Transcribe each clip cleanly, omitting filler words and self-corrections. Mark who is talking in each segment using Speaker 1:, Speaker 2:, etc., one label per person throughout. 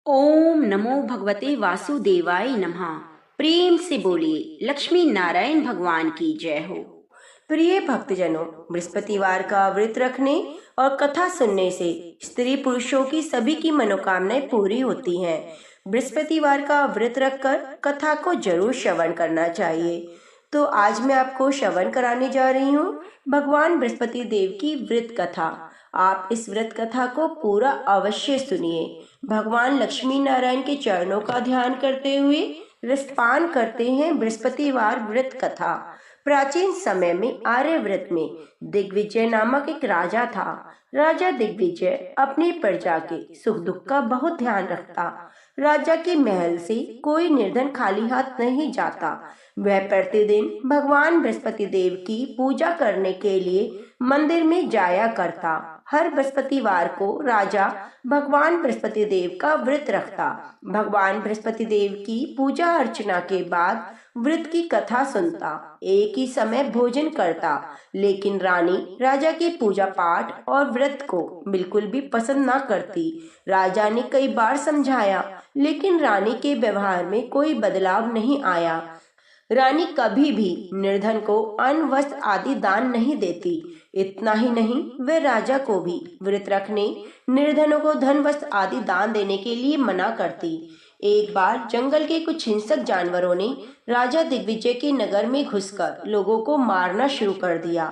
Speaker 1: ओम नमो भगवते वासुदेवाय नमः। प्रेम से बोलिए लक्ष्मी नारायण भगवान की जय हो।
Speaker 2: प्रिय भक्तजनों, बृहस्पतिवार का व्रत रखने और कथा सुनने से स्त्री पुरुषों की सभी की मनोकामनाएं पूरी होती हैं। बृहस्पतिवार का व्रत रखकर कथा को जरूर श्रवण करना चाहिए। तो आज मैं आपको श्रवण कराने जा रही हूँ भगवान बृहस्पति देव की व्रत कथा। आप इस व्रत कथा को पूरा अवश्य सुनिए। भगवान लक्ष्मी नारायण के चरणों का ध्यान करते हुए रसपान करते हैं बृहस्पतिवार व्रत कथा। प्राचीन समय में आर्यव्रत में दिग्विजय नामक एक राजा था। राजा दिग्विजय अपनी प्रजा के सुख दुख का बहुत ध्यान रखता। राजा के महल से कोई निर्धन खाली हाथ नहीं जाता। वह प्रतिदिन भगवान बृहस्पति देव की पूजा करने के लिए मंदिर में जाया करता। हर बृहस्पतिवार को राजा भगवान बृहस्पति देव का व्रत रखता। भगवान बृहस्पति देव की पूजा अर्चना के बाद व्रत की कथा सुनता। एक ही समय भोजन करता। लेकिन रानी राजा की पूजा पाठ और व्रत को बिल्कुल भी पसंद न करती। राजा ने कई बार समझाया, लेकिन रानी के व्यवहार में कोई बदलाव नहीं आया। रानी कभी भी निर्धन को अन्न वस्त्र आदि दान नहीं देती। इतना ही नहीं, वे राजा को भी व्रत रखने, निर्धनों को धन वस्त्र आदि दान देने के लिए मना करती। एक बार जंगल के कुछ हिंसक जानवरों ने राजा दिग्विजय के नगर में घुसकर लोगों को मारना शुरू कर दिया।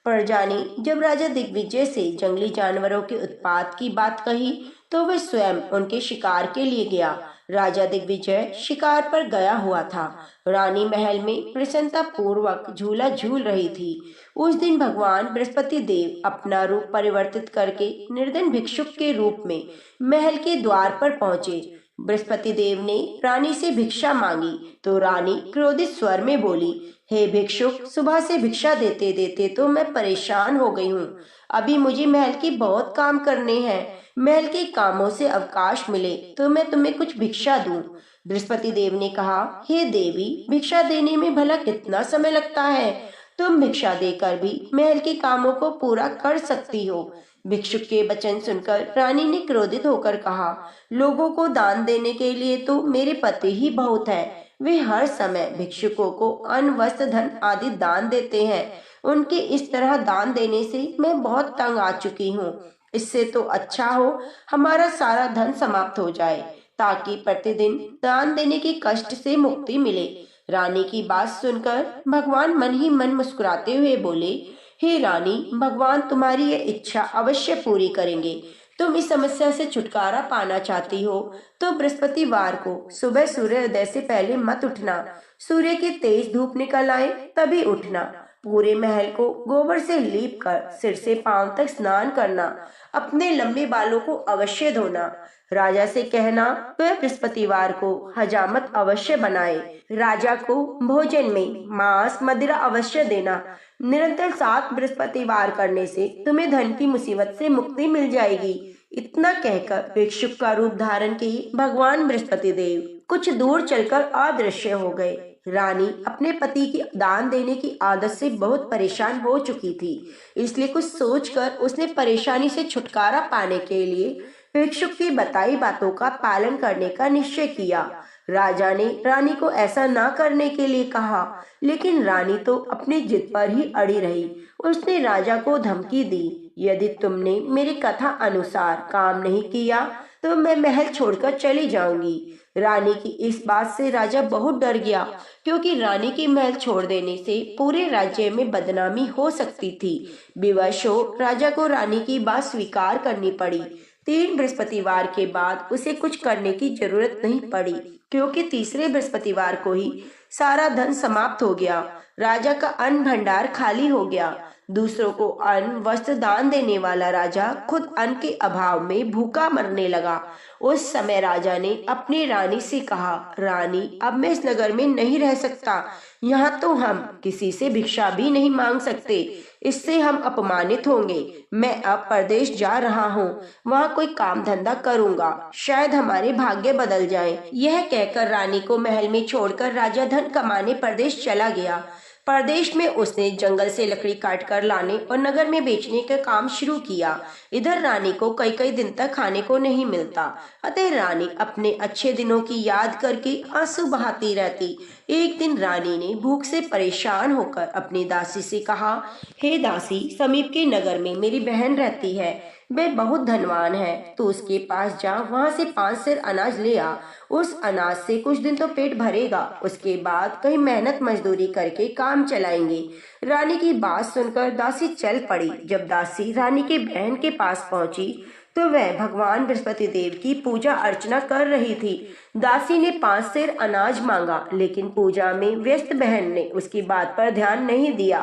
Speaker 2: प्रजा ने जब राजा दिग्विजय से जंगली जानवरों के उत्पात की बात कही तो वह स्वयं उनके शिकार के लिए गया। राजा दिग्विजय शिकार पर गया हुआ था। रानी महल में प्रसन्नता पूर्वक झूला झूल रही थी। उस दिन भगवान बृहस्पति देव अपना रूप परिवर्तित करके निर्धन भिक्षुक के रूप में महल के द्वार पर पहुँचे। बृहस्पति देव ने रानी से भिक्षा मांगी तो रानी क्रोधित स्वर में बोली, हे भिक्षुक, सुबह से भिक्षा देते देते तो मैं परेशान हो गई हूँ। अभी मुझे महल के बहुत काम करने हैं। महल के कामों से अवकाश मिले तो मैं तुम्हें कुछ भिक्षा दूं। बृहस्पति देव ने कहा, हे देवी, भिक्षा देने में भला कितना समय लगता है? तुम भिक्षा देकर भी महल के कामों को पूरा कर सकती हो। भिक्षुक के वचन सुनकर रानी ने क्रोधित होकर कहा, लोगों को दान देने के लिए तो मेरे पति ही बहुत है। वे हर समय भिक्षुकों को अन्न वस्त्र धन आदि दान देते हैं। उनके इस तरह दान देने से मैं बहुत तंग आ चुकी हूँ। इससे तो अच्छा हो हमारा सारा धन समाप्त हो जाए, ताकि प्रतिदिन दान देने के कष्ट से मुक्ति मिले। रानी की बात सुनकर भगवान मन ही मन मुस्कुराते हुए बोले, हे रानी, भगवान तुम्हारी यह इच्छा अवश्य पूरी करेंगे। तुम इस समस्या से छुटकारा पाना चाहती हो तो बृहस्पतिवार को सुबह सूर्योदय से पहले मत उठना। सूर्य की तेज धूप निकल आए तभी उठना। पूरे महल को गोबर से लीप कर सिर से पांव तक स्नान करना। अपने लंबे बालों को अवश्य धोना। राजा से कहना वह बृहस्पतिवार को हजामत अवश्य बनाए। राजा को भोजन में मांस मदिरा अवश्य देना। निरंतर 7 बृहस्पतिवार करने से तुम्हें धन की मुसीबत से मुक्ति मिल जाएगी। इतना कहकर भिक्षुक का रूप धारण किए भगवान बृहस्पति देव कुछ दूर चलकर अदृश्य हो गए। रानी अपने पति की दान देने की आदत से बहुत परेशान हो चुकी थी, इसलिए कुछ सोचकर उसने परेशानी से छुटकारा पाने के लिए भिक्षुक की बताई बातों का पालन करने का निश्चय किया। राजा ने रानी को ऐसा ना करने के लिए कहा, लेकिन रानी तो अपनी जिद पर ही अड़ी रही। उसने राजा को धमकी दी, यदि तुमने मेरी कथा अनुसार काम नहीं किया तो मैं महल छोड़कर चली जाऊंगी। रानी की इस बात से राजा बहुत डर गया, क्योंकि रानी की महल छोड़ देने से पूरे राज्य में बदनामी हो सकती थी। विवश हो राजा को रानी की बात स्वीकार करनी पड़ी। 3 बृहस्पतिवार के बाद उसे कुछ करने की जरूरत नहीं पड़ी, क्योंकि तीसरे बृहस्पतिवार को ही सारा धन समाप्त हो गया। राजा का अन्न भंडार खाली हो गया। दूसरों को अन्न वस्त्र दान देने वाला राजा खुद अन्न के अभाव में भूखा मरने लगा। उस समय राजा ने अपनी रानी से कहा, रानी, अब मैं इस नगर में नहीं रह सकता। यहाँ तो हम किसी से भिक्षा भी नहीं मांग सकते। इससे हम अपमानित होंगे। मैं अब परदेश जा रहा हूँ। वहाँ कोई काम धंधा करूँगा। शायद हमारे भाग्य बदल जाएं। यह कहकर रानी को महल में छोड़कर राजा धन कमाने परदेश चला गया। परदेश में उसने जंगल से लकड़ी काट कर लाने और नगर में बेचने का काम शुरू किया। इधर रानी को कई कई दिन तक खाने को नहीं मिलता, अतः रानी अपने अच्छे दिनों की याद करके आंसू बहाती रहती। एक दिन रानी ने भूख से परेशान होकर अपनी दासी से कहा, हे दासी, समीप के नगर में मेरी बहन रहती है, वह बहुत धनवान है, तो उसके पास जा, वहां से 5 सेर अनाज ले आ। उस अनाज से कुछ दिन तो पेट भरेगा, उसके बाद कहीं मेहनत मजदूरी करके काम चलाएंगे। रानी की बात सुनकर दासी चल पड़ी। जब दासी रानी के बहन के पास पहुंची तो वह भगवान बृहस्पति देव की पूजा अर्चना कर रही थी। दासी ने 5 सेर अनाज मांगा, लेकिन पूजा में व्यस्त बहन ने उसकी बात पर ध्यान नहीं दिया।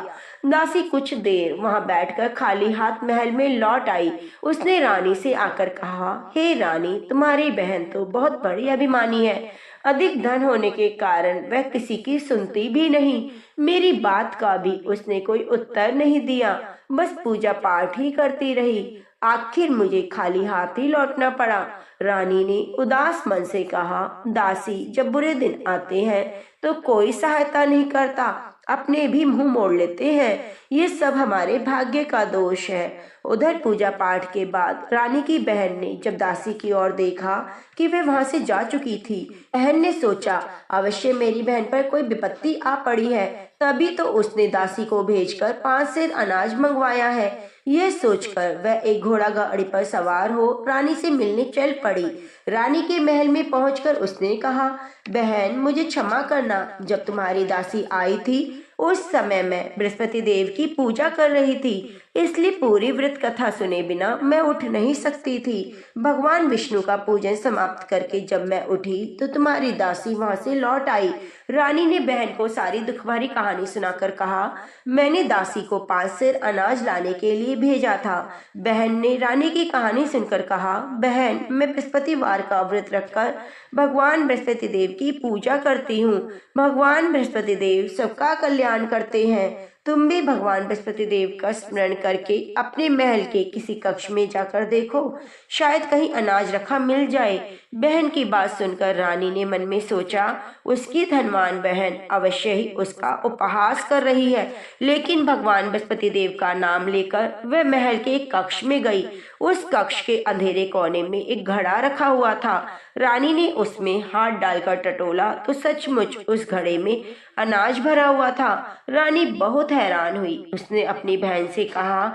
Speaker 2: दासी कुछ देर वहां बैठकर खाली हाथ महल में लौट आई। उसने रानी से आकर कहा, हे रानी, तुम्हारी बहन तो बहुत बड़ी अभिमानी है। अधिक धन होने के कारण वह किसी की सुनती भी नहीं। मेरी बात का भी उसने कोई उत्तर नहीं दिया, बस पूजा पाठ ही करती रही। आखिर मुझे खाली हाथ ही लौटना पड़ा। रानी ने उदास मन से कहा, दासी, जब बुरे दिन आते हैं तो कोई सहायता नहीं करता, अपने भी मुंह मोड़ लेते हैं। ये सब हमारे भाग्य का दोष है। उधर पूजा पाठ के बाद रानी की बहन ने जब दासी की ओर देखा कि वे वहां से जा चुकी थी, बहन ने सोचा, अवश्य मेरी बहन पर कोई विपत्ति आ पड़ी है, तभी तो उसने दासी को भेजकर 5 सेर अनाज मंगवाया है। यह सोचकर वह एक घोड़ा गाड़ी पर सवार हो रानी से मिलने चल पड़ी। रानी के महल में पहुंचकर उसने कहा, बहन, मुझे क्षमा करना, जब तुम्हारी दासी आई थी उस समय मैं बृहस्पति देव की पूजा कर रही थी, इसलिए पूरी व्रत कथा सुने बिना मैं उठ नहीं सकती थी। भगवान विष्णु का पूजन समाप्त करके जब मैं उठी तो तुम्हारी दासी वहां से लौट आई। रानी ने बहन को सारी दुख भरी कहानी सुनाकर कहा, मैंने दासी को 5 सेर अनाज लाने के लिए भेजा था। बहन ने रानी की कहानी सुनकर कहा, बहन, मैं बृहस्पतिवार का व्रत रखकर भगवान बृहस्पति देव की पूजा करती हूँ। भगवान बृहस्पति देव सबका कल्याण करते हैं। तुम भी भगवान बृहस्पति देव का स्मरण करके अपने महल के किसी कक्ष में जाकर देखो, शायद कहीं अनाज रखा मिल जाए। बहन की बात सुनकर रानी ने मन में सोचा, उसकी धनवान बहन अवश्य ही उसका उपहास कर रही है, लेकिन भगवान बृहस्पति देव का नाम लेकर वह महल के एक कक्ष में गई। उस कक्ष के अंधेरे कोने में एक घड़ा रखा हुआ था। रानी ने उसमें हाथ डालकर टटोला तो सचमुच उस घड़े में अनाज भरा हुआ था। रानी बहुत हैरान हुई। उसने अपनी बहन से कहा,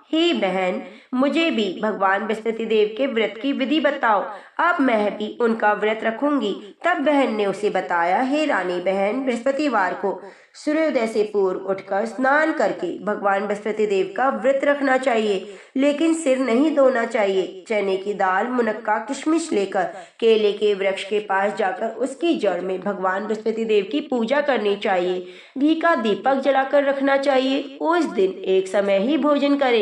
Speaker 2: हे बहन, मुझे भी भगवान बृहस्पति देव के व्रत की विधि बताओ, अब मैं भी उनका व्रत रखूंगी। तब बहन ने उसे बताया, हे रानी बहन, बृहस्पतिवार को सूर्योदय से पूर्व उठकर स्नान करके भगवान बृहस्पति देव का व्रत रखना चाहिए, लेकिन सिर नहीं धोना चाहिए। चने की दाल, मुनक्का, किशमिश लेकर केले के वृक्ष के पास जाकर उसकी जड़ में भगवान बृहस्पति देव की पूजा करनी चाहिए। घी का दीपक जलाकर रखना चाहिए। उस दिन एक समय ही भोजन करें।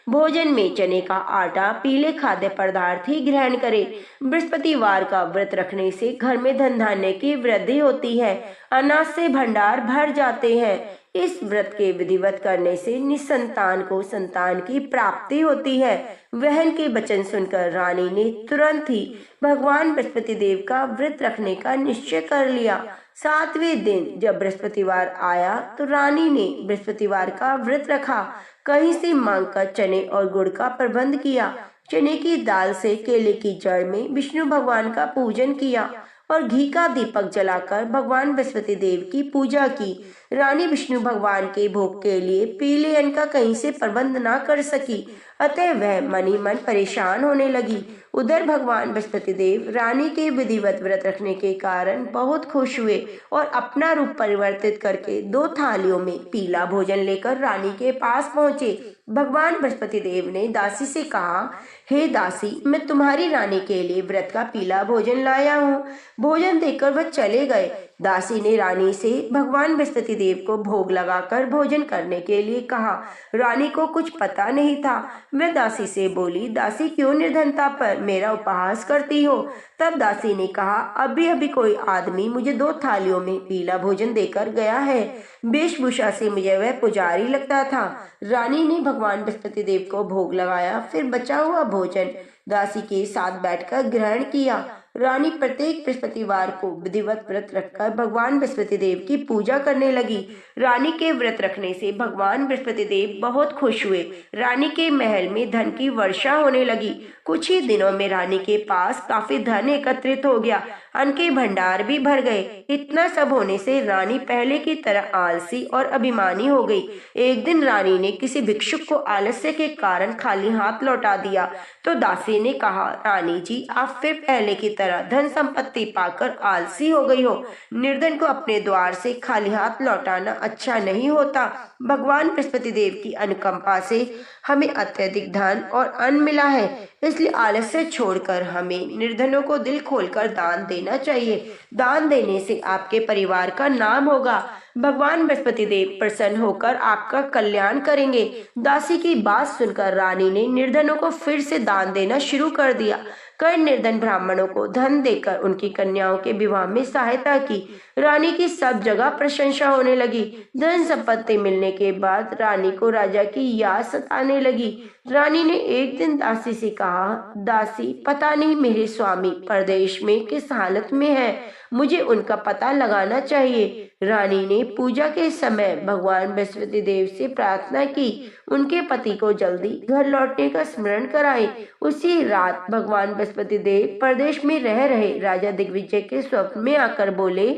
Speaker 2: भोजन में चने का आटा, पीले खाद्य पदार्थ ही ग्रहण करें। बृहस्पतिवार का व्रत रखने से घर में धन धान्य की वृद्धि होती है, अनाज से भंडार भर जाते हैं। इस व्रत के विधिवत करने से निसंतान को संतान की प्राप्ति होती है। बहन के वचन सुनकर रानी ने तुरंत ही भगवान बृहस्पति देव का व्रत रखने का निश्चय कर लिया। 7वें दिन जब बृहस्पतिवार आया तो रानी ने बृहस्पतिवार का व्रत रखा। कहीं से मांगकर चने और गुड़ का प्रबंध किया। चने की दाल से केले की जड़ में विष्णु भगवान का पूजन किया और घी का दीपक जलाकर भगवान बृहस्पति देव की पूजा की। रानी विष्णु भगवान के भोग के लिए पीले अन्न का कहीं से प्रबंध न कर सकी, अतः वह मन ही मन परेशान होने लगी। उधर भगवान बृहस्पति देव रानी के विधिवत व्रत रखने के कारण बहुत खुश हुए और अपना रूप परिवर्तित करके 2 थालियों में पीला भोजन लेकर रानी के पास पहुंचे। भगवान बृहस्पति देव ने दासी से कहा, हे दासी, मैं तुम्हारी रानी के लिए व्रत का पीला भोजन लाया हूँ। भोजन देकर वह चले गए। दासी ने रानी से भगवान बृहस्पति देव को भोग लगाकर भोजन करने के लिए कहा। रानी को कुछ पता नहीं था। वह दासी से बोली, दासी, क्यों निर्धनता पर मेरा उपहास करती हो? तब दासी ने कहा, अभी अभी कोई आदमी मुझे 2 थालियों में पीला भोजन देकर गया है। वेशभूषा से मुझे वह पुजारी लगता था। रानी ने भगवान बृहस्पति देव को भोग लगाया, फिर बचा हुआ भोजन दासी के साथ बैठकर ग्रहण किया। रानी प्रत्येक बृहस्पतिवार को विधिवत व्रत रखकर भगवान बृहस्पति देव की पूजा करने लगी। रानी के व्रत रखने से भगवान बृहस्पति देव बहुत खुश हुए। रानी के महल में धन की वर्षा होने लगी। कुछ ही दिनों में रानी के पास काफी धन एकत्रित हो गया। अन्न के भंडार भी भर गए। इतना सब होने से रानी पहले की तरह आलसी और अभिमानी हो गई। एक दिन रानी ने किसी भिक्षुक को आलस्य के कारण खाली हाथ लौटा दिया तो दासी ने कहा, रानी जी, आप फिर पहले की तरह धन संपत्ति पाकर आलसी हो गई हो। निर्धन को अपने द्वार से खाली हाथ लौटाना अच्छा नहीं होता। भगवान बृहस्पति देव की अनुकंपा से हमें अत्यधिक धन और अन्न मिला है, इसलिए आलस्य छोड़कर हमें निर्धनों को दिल खोलकर दान देना चाहिए। दान देने से आपके परिवार का नाम होगा। भगवान बृहस्पति देव प्रसन्न होकर आपका कल्याण करेंगे। दासी की बात सुनकर रानी ने निर्धनों को फिर से दान देना शुरू कर दिया। कई निर्धन ब्राह्मणों को धन देकर उनकी कन्याओं के विवाह में सहायता की। रानी की सब जगह प्रशंसा होने लगी। धन संपत्ति मिलने के बाद रानी को राजा की याद सताने लगी। रानी ने एक दिन दासी से कहा, दासी, पता नहीं मेरे स्वामी परदेश में किस हालत में है, मुझे उनका पता लगाना चाहिए। रानी ने पूजा के समय भगवान बृहस्पति देव से प्रार्थना की, उनके पति को जल्दी घर लौटने का स्मरण कराए। उसी रात भगवान बृहस्पति देव प्रदेश में रह रहे राजा दिग्विजय के स्वप्न में आकर बोले,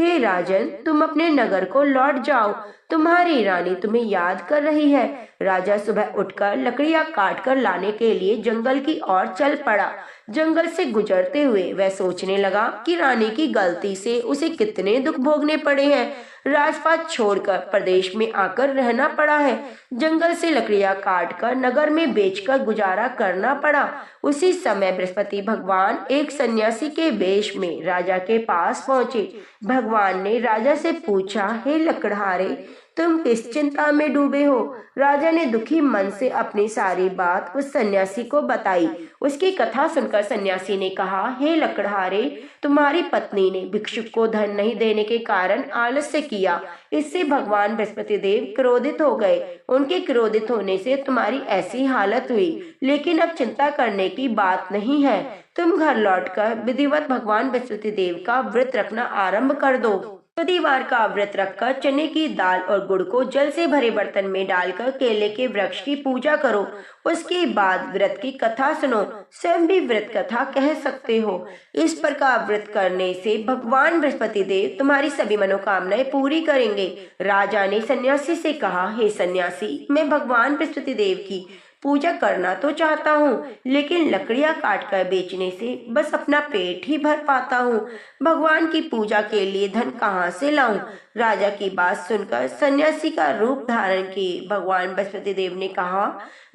Speaker 2: हे राजन, तुम अपने नगर को लौट जाओ, तुम्हारी रानी तुम्हें याद कर रही है। राजा सुबह उठकर लकड़ियां काट कर लाने के लिए जंगल की ओर चल पड़ा। जंगल से गुजरते हुए वह सोचने लगा कि रानी की गलती से उसे कितने दुख भोगने पड़े हैं। राजपाट छोड़कर प्रदेश में आकर रहना पड़ा है। जंगल से लकड़ियां काटकर नगर में बेचकर गुजारा करना पड़ा। उसी समय बृहस्पति भगवान एक सन्यासी के वेश में राजा के पास पहुंचे। भगवान ने राजा से पूछा, हे लकड़हारे, तुम किस चिंता में डूबे हो? राजा ने दुखी मन से अपनी सारी बात उस सन्यासी को बताई। उसकी कथा सुनकर सन्यासी ने कहा, हे लकड़हारे, तुम्हारी पत्नी ने भिक्षुक को धन नहीं देने के कारण आलस्य किया। इससे भगवान बृहस्पति देव क्रोधित हो गए। उनके क्रोधित होने से तुम्हारी ऐसी हालत हुई। लेकिन अब चिंता करने की बात नहीं है। तुम घर लौटकर विधिवत भगवान बृहस्पति देव का व्रत रखना आरंभ कर दो। बृहस्पतिवार का व्रत रखकर चने की दाल और गुड़ को जल से भरे बर्तन में डालकर केले के वृक्ष की पूजा करो। उसके बाद व्रत की कथा सुनो। स्वयं भी व्रत कथा कह सकते हो। इस प्रकार व्रत करने से भगवान बृहस्पति देव तुम्हारी सभी मनोकामनाएं पूरी करेंगे। राजा ने सन्यासी से कहा, हे सन्यासी, मैं भगवान बृहस्पति देव की पूजा करना तो चाहता हूँ, लेकिन लकड़ियाँ काटकर बेचने से बस अपना पेट ही भर पाता हूँ। भगवान की पूजा के लिए धन कहाँ से लाऊं? राजा की बात सुनकर सन्यासी का रूप धारण किए भगवान बृहस्पति देव ने कहा,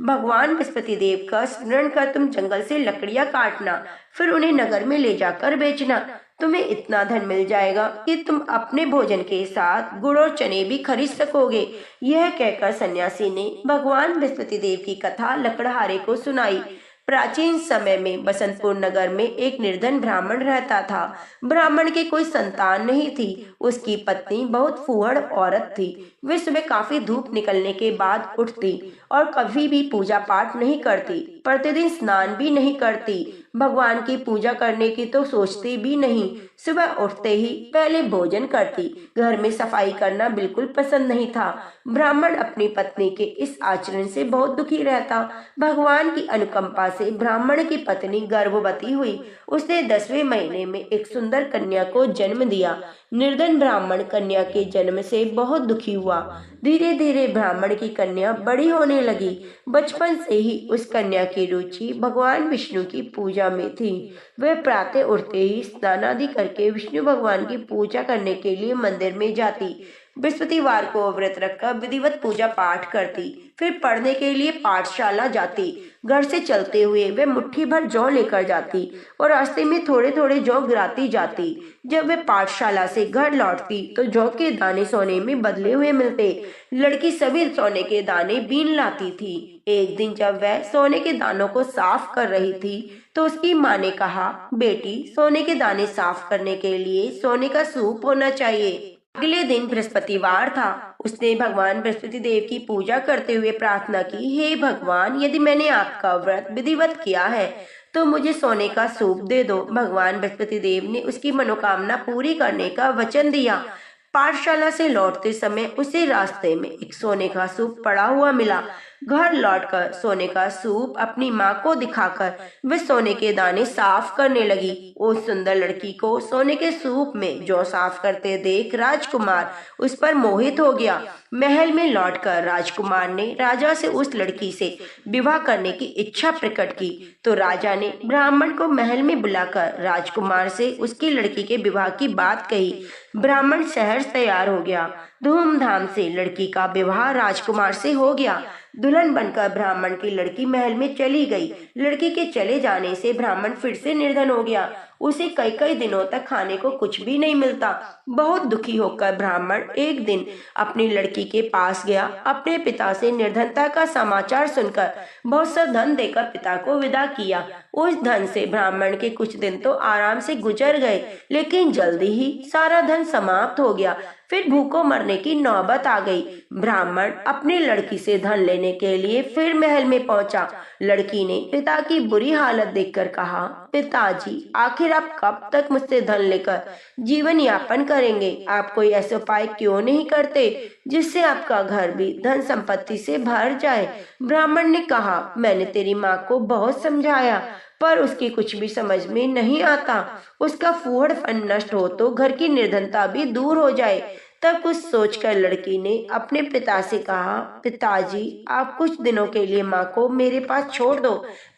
Speaker 2: भगवान बृहस्पति देव का स्मरण कर तुम जंगल से लकड़ियाँ काटना, फिर उन्हें नगर में ले जाकर बेचना। तुम्हें इतना धन मिल जाएगा कि तुम अपने भोजन के साथ गुड़ और चने भी खरीद सकोगे। यह कहकर सन्यासी ने भगवान बृहस्पति देव की कथा लकड़हारे को सुनाई। प्राचीन समय में बसंतपुर नगर में एक निर्धन ब्राह्मण रहता था। ब्राह्मण की कोई संतान नहीं थी। उसकी पत्नी बहुत फूहड़ औरत थी। वे सुबह काफी धूप निकलने के बाद उठती और कभी भी पूजा पाठ नहीं करती। प्रतिदिन स्नान भी नहीं करती। भगवान की पूजा करने की तो सोचती भी नहीं। सुबह उठते ही पहले भोजन करती। घर में सफाई करना बिल्कुल पसंद नहीं था। ब्राह्मण अपनी पत्नी के इस आचरण से बहुत दुखी रहता। भगवान की अनुकंपा से ब्राह्मण की पत्नी गर्भवती हुई। उसने 10वें महीने में एक सुंदर कन्या को जन्म दिया। निर्धन ब्राह्मण कन्या के जन्म से बहुत दुखी हुआ। धीरे धीरे ब्राह्मण की कन्या बड़ी होने लगी। बचपन से ही उस कन्या की रुचि भगवान विष्णु की पूजा में थी। वह प्रातः उठते ही स्नान आदि करके विष्णु भगवान की पूजा करने के लिए मंदिर में जाती। बृहस्पतिवार को व्रत रखकर विधिवत पूजा पाठ करती। फिर पढ़ने के लिए पाठशाला जाती। घर से चलते हुए वे मुट्ठी भर जौ लेकर जाती और रास्ते में थोड़े थोड़े जौ गिराती जाती। जब वे पाठशाला से घर लौटती तो जौ के दाने सोने में बदले हुए मिलते। लड़की सभी सोने के दाने बीन लाती थी। एक दिन जब वह सोने के दानों को साफ कर रही थी तो उसकी माँ ने कहा, बेटी, सोने के दाने साफ करने के लिए सोने का सूप होना चाहिए। अगले दिन बृहस्पतिवार था। उसने भगवान बृहस्पति देव की पूजा करते हुए प्रार्थना की, हे भगवान, यदि मैंने आपका व्रत विधिवत किया है तो मुझे सोने का सूप दे दो। भगवान बृहस्पति देव ने उसकी मनोकामना पूरी करने का वचन दिया। पाठशाला से लौटते समय उसे रास्ते में एक सोने का सूप पड़ा हुआ मिला। घर लौटकर सोने का सूप अपनी माँ को दिखाकर वह सोने के दाने साफ करने लगी। उस सुंदर लड़की को सोने के सूप में जौ साफ करते देख राजकुमार उस पर मोहित हो गया। महल में लौटकर राजकुमार ने राजा से उस लड़की से विवाह करने की इच्छा प्रकट की। तो राजा ने ब्राह्मण को महल में बुलाकर राजकुमार से उसकी लड़की के विवाह की बात कही। ब्राह्मण सहर्ष तैयार हो गया। धूमधाम से लड़की का विवाह राजकुमार से हो गया। दुल्हन बनकर ब्राह्मण की लड़की महल में चली गई। लड़की के चले जाने से ब्राह्मण फिर से निर्धन हो गया। उसे कई कई दिनों तक खाने को कुछ भी नहीं मिलता। बहुत दुखी होकर ब्राह्मण एक दिन अपनी लड़की के पास गया। अपने पिता से निर्धनता का समाचार सुनकर बहुत सा धन देकर पिता को विदा किया। उस धन से ब्राह्मण के कुछ दिन तो आराम से गुजर गए, लेकिन जल्दी ही सारा धन समाप्त हो गया। फिर भूखों मरने की नौबत आ गई। ब्राह्मण अपनी लड़की से धन लेने के लिए फिर महल में पहुंचा। लड़की ने पिता की बुरी हालत देखकर कहा, पिताजी, आखिर आप कब तक मुझसे धन लेकर जीवन यापन करेंगे? आप कोई ऐसा उपाय क्यों नहीं करते जिससे आपका घर भी धन संपत्ति से भर जाए? ब्राह्मण ने कहा, मैंने तेरी माँ को बहुत समझाया, पर उसकी कुछ भी समझ में नहीं आता। उसका फूहड़ फन नष्ट हो तो घर की निर्धनता भी दूर हो जाए। तब कुछ सोचकर लड़की ने अपने पिता से कहा, पिताजी, आप कुछ दिनों के लिए माँ को मेरे पास छोड़ दो।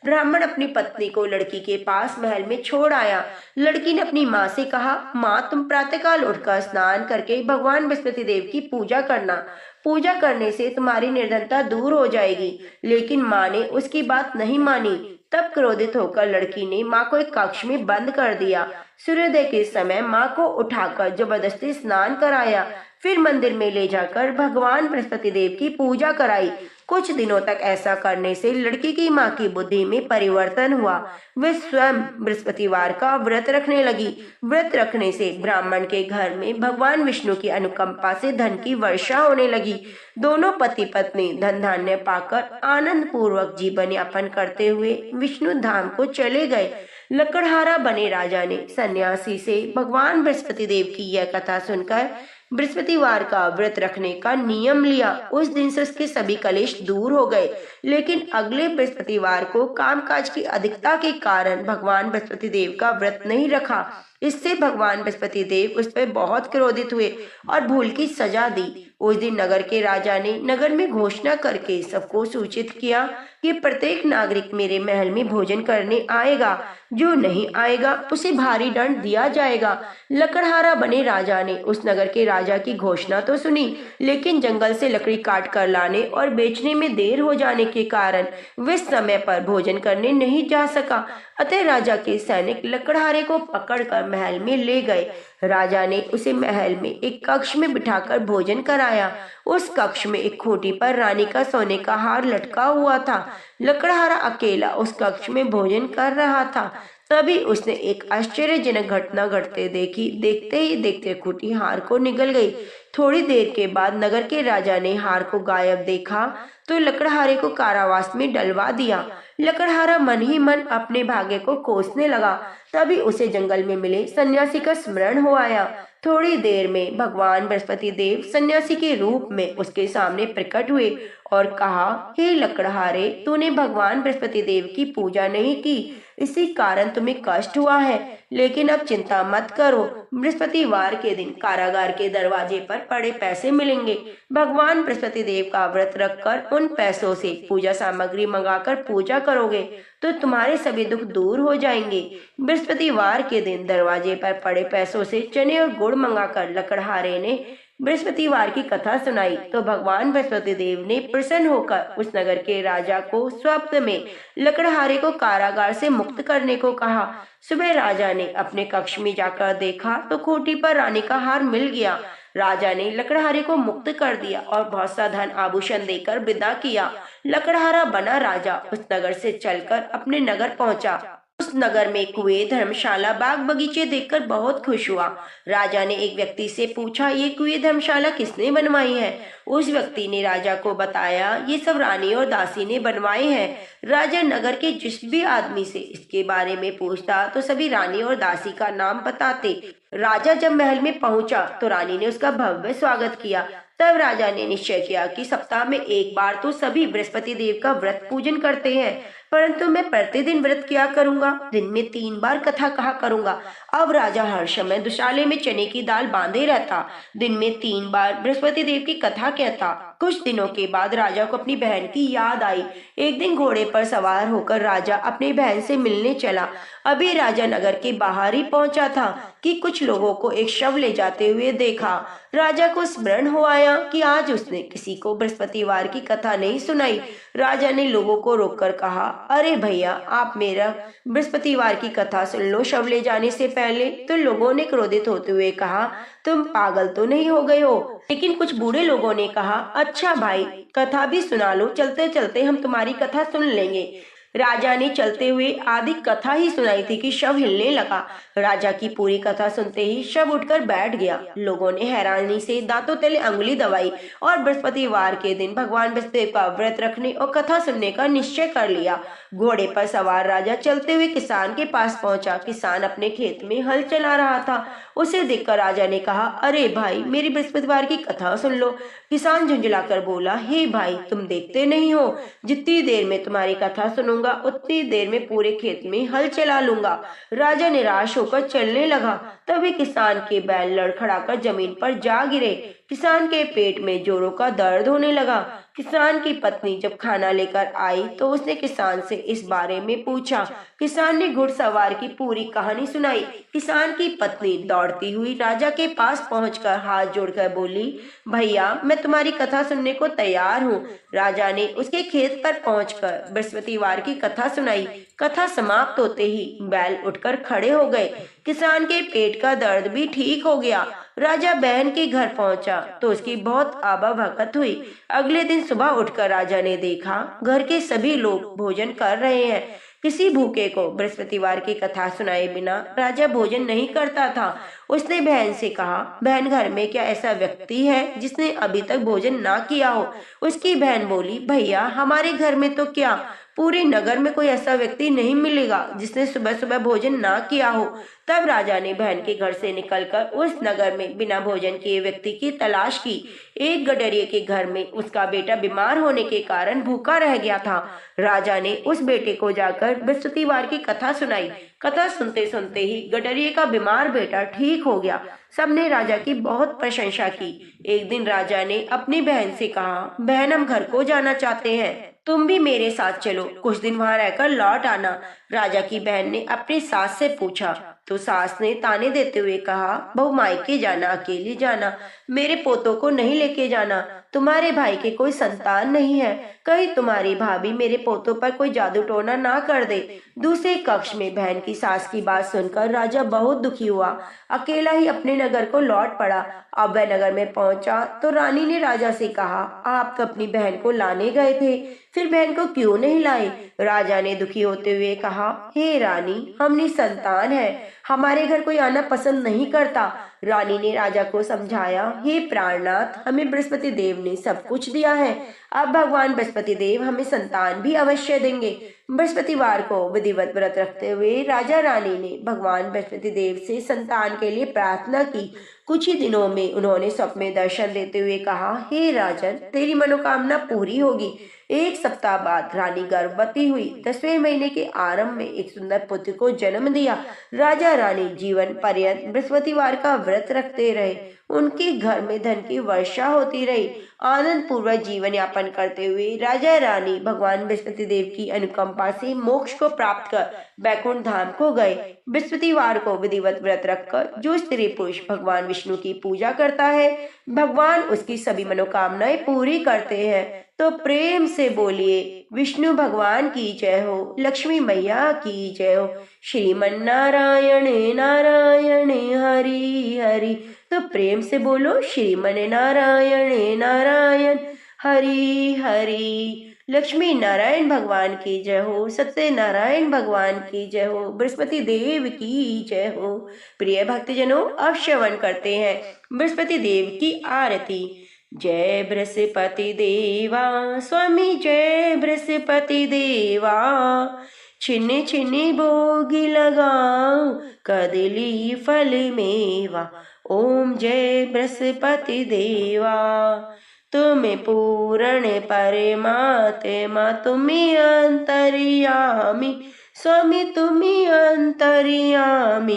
Speaker 2: ब्राह्मण अपनी पत्नी को लड़की के पास महल में छोड़ आया। लड़की ने अपनी माँ से कहा, माँ, तुम प्रातःकाल उठकर स्नान करके भगवान बृहस्पति देव की पूजा करना। पूजा करने से तुम्हारी निर्धनता दूर हो जाएगी। लेकिन माँ ने उसकी बात नहीं मानी। तब क्रोधित होकर लड़की ने माँ को एक कक्ष में बंद कर दिया। सूर्योदय के समय माँ को उठाकर जबरदस्ती स्नान कराया। फिर मंदिर में ले जाकर भगवान बृहस्पति देव की पूजा कराई। कुछ दिनों तक ऐसा करने से लड़की की माँ की बुद्धि में परिवर्तन हुआ। वे स्वयं बृहस्पतिवार का व्रत रखने लगी। व्रत रखने से ब्राह्मण के घर में भगवान विष्णु की अनुकंपा से धन की वर्षा होने लगी। दोनों पति पत्नी धन धान्य पाकर आनंद पूर्वक जीवन यापन करते हुए विष्णु धाम को चले गए। लकड़हारा बने राजा ने सन्यासी से भगवान बृहस्पति देव की यह कथा सुनकर बृहस्पतिवार का व्रत रखने का नियम लिया। उस दिन से उसके सभी कलेश दूर हो गए। लेकिन अगले बृहस्पतिवार को कामकाज की अधिकता के कारण भगवान बृहस्पति देव का व्रत नहीं रखा। इससे भगवान बृहस्पति देव उस पर बहुत क्रोधित हुए और भूल की सजा दी। उस दिन नगर के राजा ने नगर में घोषणा करके सबको सूचित किया कि प्रत्येक नागरिक मेरे महल में भोजन करने आएगा। जो नहीं आएगा उसे भारी दंड दिया जाएगा। लकड़हारा बने राजा ने उस नगर के राजा की घोषणा तो सुनी, लेकिन जंगल से लकड़ी काट कर लाने और बेचने में देर हो जाने के कारण वे समय पर भोजन करने नहीं जा सका। अतः राजा के सैनिक लकड़हारे को पकड़कर महल में ले गए। राजा ने उसे महल में एक कक्ष में बिठाकर भोजन कराया। उस कक्ष में एक खूंटी पर रानी का सोने का हार लटका हुआ था। लकड़हारा अकेला उस कक्ष में भोजन कर रहा था। तभी उसने एक आश्चर्यजनक घटना घटते देखी। देखते ही देखते खूंटी हार को निगल गई। थोड़ी देर के बाद नगर के राजा ने हार को गायब देखा तो लकड़हारे को कारावास में डलवा दिया। लकड़हारा मन ही मन अपने भाग्य को कोसने लगा। तभी उसे जंगल में मिले सन्यासी का स्मरण हो आया। थोड़ी देर में भगवान बृहस्पति देव सन्यासी के रूप में उसके सामने प्रकट हुए और कहा, हे लकड़हारे, तूने भगवान बृहस्पति देव की पूजा नहीं की, इसी कारण तुम्हें कष्ट हुआ है। लेकिन अब चिंता मत करो, बृहस्पतिवार के दिन कारागार के दरवाजे पर पड़े पैसे मिलेंगे। भगवान बृहस्पति देव का व्रत रखकर उन पैसों से पूजा सामग्री मंगाकर पूजा करोगे तो तुम्हारे सभी दुख दूर हो जाएंगे। बृहस्पतिवार के दिन दरवाजे पर पड़े पैसों से चने और गुड़ मंगाकर लकड़हारे ने बृहस्पतिवार की कथा सुनाई तो भगवान बृहस्पति देव ने प्रसन्न होकर उस नगर के राजा को स्वप्न में लकड़हारे को कारागार से मुक्त करने को कहा। सुबह राजा ने अपने कक्ष में जाकर देखा तो खूंटी पर रानी का हार मिल गया। राजा ने लकड़हारे को मुक्त कर दिया और बहुत सा धन आभूषण देकर विदा किया। लकड़हारा बना राजा उस नगर से चलकर अपने नगर पहुंचा। उस नगर में कुएं, धर्मशाला, बाग बगीचे देखकर बहुत खुश हुआ। राजा ने एक व्यक्ति से पूछा, ये कुएं, धर्मशाला किसने बनवाई है? उस व्यक्ति ने राजा को बताया, ये सब रानी और दासी ने बनवाए हैं। राजा नगर के जिस भी आदमी से इसके बारे में पूछता तो सभी रानी और दासी का नाम बताते। राजा जब महल में पहुंचा तो रानी ने उसका भव्य स्वागत किया। तब राजा ने निश्चय किया कि सप्ताह में एक बार तो सभी बृहस्पति देव का व्रत पूजन करते हैं, परंतु मैं प्रतिदिन व्रत किया करूंगा, दिन में 3 बार कथा कहा करूंगा। अब राजा हर समय दुशाले में चने की दाल बांधे रहता, दिन में 3 बार बृहस्पति देव की कथा कहता। कुछ दिनों के बाद राजा को अपनी बहन की याद आई। एक दिन घोड़े पर सवार होकर राजा अपनी बहन से मिलने चला। अभी राजा नगर के बाहर ही पहुंचा था कि कुछ लोगों को एक शव ले जाते हुए देखा। राजा को स्मरण हो आया कि आज उसने किसी को बृहस्पतिवार की कथा नहीं सुनाई। राजा ने लोगों को रोककर कहा, अरे भैया, आप मेरा बृहस्पतिवार की कथा सुन लो शव ले जाने से पहले। तो लोगों ने क्रोधित होते हुए कहा, तुम पागल तो नहीं हो गए हो? लेकिन कुछ बूढ़े लोगों ने कहा, अच्छा भाई, कथा भी सुना लो, चलते चलते हम तुम्हारी कथा सुन लेंगे। राजा ने चलते हुए आधी कथा ही सुनाई थी कि शव हिलने लगा। राजा की पूरी कथा सुनते ही शव उठकर बैठ गया। लोगों ने हैरानी से दांतों तले अंगुली दबाई और बृहस्पतिवार के दिन भगवान बृहस्पति का व्रत रखने और कथा सुनने का निश्चय कर लिया। घोड़े पर सवार राजा चलते हुए किसान के पास पहुंचा। किसान अपने खेत में हल चला रहा था। उसे देखकर राजा ने कहा, अरे भाई, मेरी बृहस्पतिवार की कथा सुन लो। किसान झुंझलाकर बोला, हे भाई, तुम देखते नहीं हो, जितनी देर में तुम्हारी कथा सुनूंगा उतनी देर में पूरे खेत में हल चला लूंगा। राजा निराश होकर चलने लगा। तभी किसान के बैल लड़खड़ाकर जमीन पर जा गिरे। किसान के पेट में जोरों का दर्द होने लगा। किसान की पत्नी जब खाना लेकर आई तो उसने किसान से इस बारे में पूछा। किसान ने घुड़सवार की पूरी कहानी सुनाई। किसान की पत्नी दौड़ती हुई राजा के पास पहुंचकर हाथ जोड़कर बोली, भैया, मैं तुम्हारी कथा सुनने को तैयार हूँ। राजा ने उसके खेत पर पहुंचकर बृहस्पतिवार की कथा सुनाई। कथा समाप्त होते ही बैल उठकर खड़े हो गए। किसान के पेट का दर्द भी ठीक हो गया। राजा बहन के घर पहुंचा तो उसकी बहुत आबा भगत हुई। अगले दिन सुबह उठकर राजा ने देखा घर के सभी लोग भोजन कर रहे हैं। किसी भूखे को बृहस्पतिवार की कथा सुनाए बिना राजा भोजन नहीं करता था। उसने बहन से कहा, बहन, घर में क्या ऐसा व्यक्ति है जिसने अभी तक भोजन ना किया हो? उसकी बहन बोली, भैया, हमारे घर में तो क्या, पूरे नगर में कोई ऐसा व्यक्ति नहीं मिलेगा जिसने सुबह सुबह भोजन ना किया हो। तब राजा ने बहन के घर से निकलकर उस नगर में बिना भोजन किए व्यक्ति की तलाश की। एक गडरिये के घर में उसका बेटा बीमार होने के कारण भूखा रह गया था। राजा ने उस बेटे को जाकर बृहस्पतिवार की कथा सुनाई। कथा सुनते सुनते ही गडरिये का बीमार बेटा ठीक हो गया। सबने राजा की बहुत प्रशंसा की। एक दिन राजा ने अपनी बहन से कहा, बहन, हम घर को जाना चाहते हैं, तुम भी मेरे साथ चलो, कुछ दिन वहां रहकर लौट आना। राजा की बहन ने अपनी सास से पूछा तो सास ने ताने देते हुए कहा, बहू, मायके जाना, अकेली जाना, मेरे पोतों को नहीं लेके जाना। तुम्हारे भाई के कोई संतान नहीं है, कहीं तुम्हारी भाभी मेरे पोतों पर कोई जादू टोना ना कर दे। दूसरे कक्ष में बहन की सास की बात सुनकर राजा बहुत दुखी हुआ। अकेला ही अपने नगर को लौट पड़ा। अब वह नगर में पहुंचा तो रानी ने राजा से कहा, आप तो अपनी बहन को लाने गए थे, फिर बहन को क्यों नहीं लाए? राजा ने दुखी होते हुए कहा, हे रानी, हम निसंतान है, हमारे घर कोई आना पसंद नहीं करता। रानी ने राजा को समझाया, हे प्राणनाथ, हमें बृहस्पति देव ने सब कुछ दिया है, अब भगवान बृहस्पति देव हमें संतान भी अवश्य देंगे। बृहस्पतिवार को विधिवत व्रत रखते हुए राजा रानी ने भगवान बृहस्पति देव से संतान के लिए प्रार्थना की। कुछ ही दिनों में उन्होंने स्वप्न में दर्शन देते हुए कहा, हे राजन, तेरी मनोकामना पूरी होगी। एक सप्ताह बाद रानी गर्भवती हुई। 10वें महीने के आरंभ में एक सुंदर पुत्र को जन्म दिया। राजा रानी जीवन पर्यंत बृहस्पतिवार का व्रत रखते रहे। उनके घर में धन की वर्षा होती रही। आनंद पूर्वक जीवन यापन करते हुए राजा रानी भगवान बृहस्पति देव की अनुकंपा से मोक्ष को प्राप्त कर बैकुंठ धाम को गए। बृहस्पतिवार को विधिवत व्रत रखकर जो स्त्री पुरुष भगवान विष्णु की पूजा करता है, भगवान उसकी सभी मनोकामनाएं पूरी करते हैं। तो प्रेम से बोलिए, विष्णु भगवान की जय हो, लक्ष्मी मैया की जय हो, श्रीमन नारायण नारायण हरि हरि। तो प्रेम से बोलो, श्रीमन नारायण नारायण हरि हरि। लक्ष्मी नारायण भगवान की जय हो, सत्यनारायण भगवान की जय हो, बृहस्पति देव की जय हो। प्रिय भक्तजनों, अब श्रवण करते हैं बृहस्पति देव की आरती। जय बृहस्पति देवा स्वामी, जय बृहस्पति देवा, छिन्न छिन्न भोग लगाओ कदली फल मेवा। ओम जय बृहस्पति देवा। तुम पूर्ण परमात्मा, तुम्हें अंतर्यामी, स्वामी तुम्हें अंतर्यामी,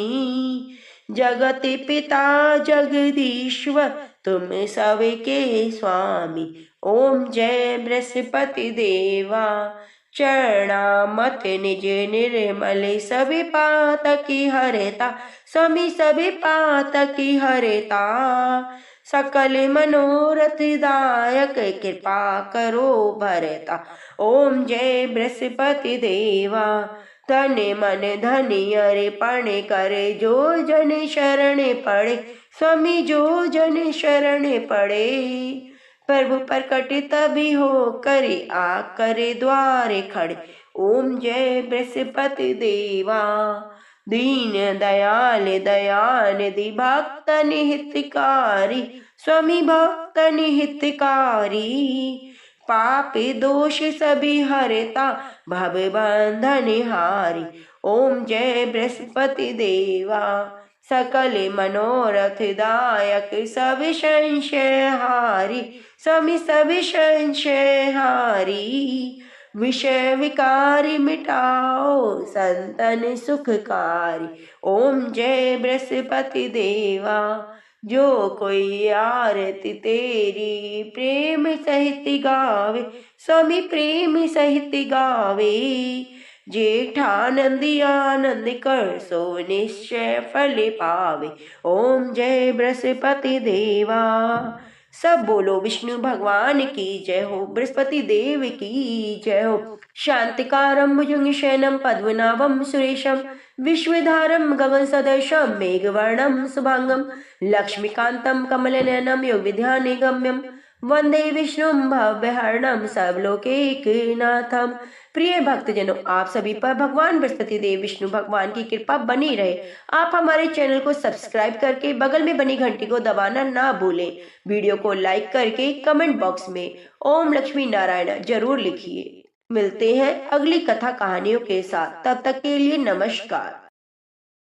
Speaker 2: जगत पिता जगदीश्वर, तुम सबके स्वामी। ओम जय बृहस्पति देवा। चरणामत निज निर्मल, सभी पातकी हरता, स्वामी सभी पातकी हरता, सकल मनोरथ दायक, कृपा करो भरता। ओम जय बृहस्पति देवा। तन मन धन अर्पण करे, जो जन शरण पड़े, स्वामी जो जन शरण पड़े, प्रभु प्रकट तभी हो करे, आ करे द्वारे खड़े। ओम जय बृहस्पति देवा। दीन दयाल दयानिधि, भक्त हितकारी, स्वामी भक्त हितकारी, पाप दोष सभी हरता, भव बंधन हारी। ओम जय बृहस्पति देवा। सकल मनोरथ दायक, सब संशय हारी, स्वामी सब संशय हारी, विषय विकारी मिटाओ संतन सुखकारी। ओम जय बृहस्पति देवा। जो कोई आरती तेरी प्रेम सहित गावे, स्वामी प्रेम सहित गावे, जेठानंद आनंद कर सो निश्चय फल पावे। ओम जय बृहस्पति देवा। सब बोलो विष्णु भगवान की जय हो, बृहस्पति देव की जय हो। शांतिकारं भुजंगशयनं पद्मनाभं सुरेशं, विश्वधारं गगन सदृशं मेघवर्णं शुभांगं, लक्ष्मीकान्तं कमलनयनं योगविद्यानिगम्यं, वंदे विष्णुं भव्यहरणं सर्वलोकैकनाथं। प्रिय भक्तजनों, आप सभी पर भगवान बृहस्पति देव विष्णु भगवान की कृपा बनी रहे। आप हमारे चैनल को सब्सक्राइब करके बगल में बनी घंटी को दबाना ना भूलें। वीडियो को लाइक करके कमेंट बॉक्स में ओम लक्ष्मी नारायण जरूर लिखिए। मिलते हैं अगली कथा कहानियों के साथ, तब तक के लिए नमस्कार।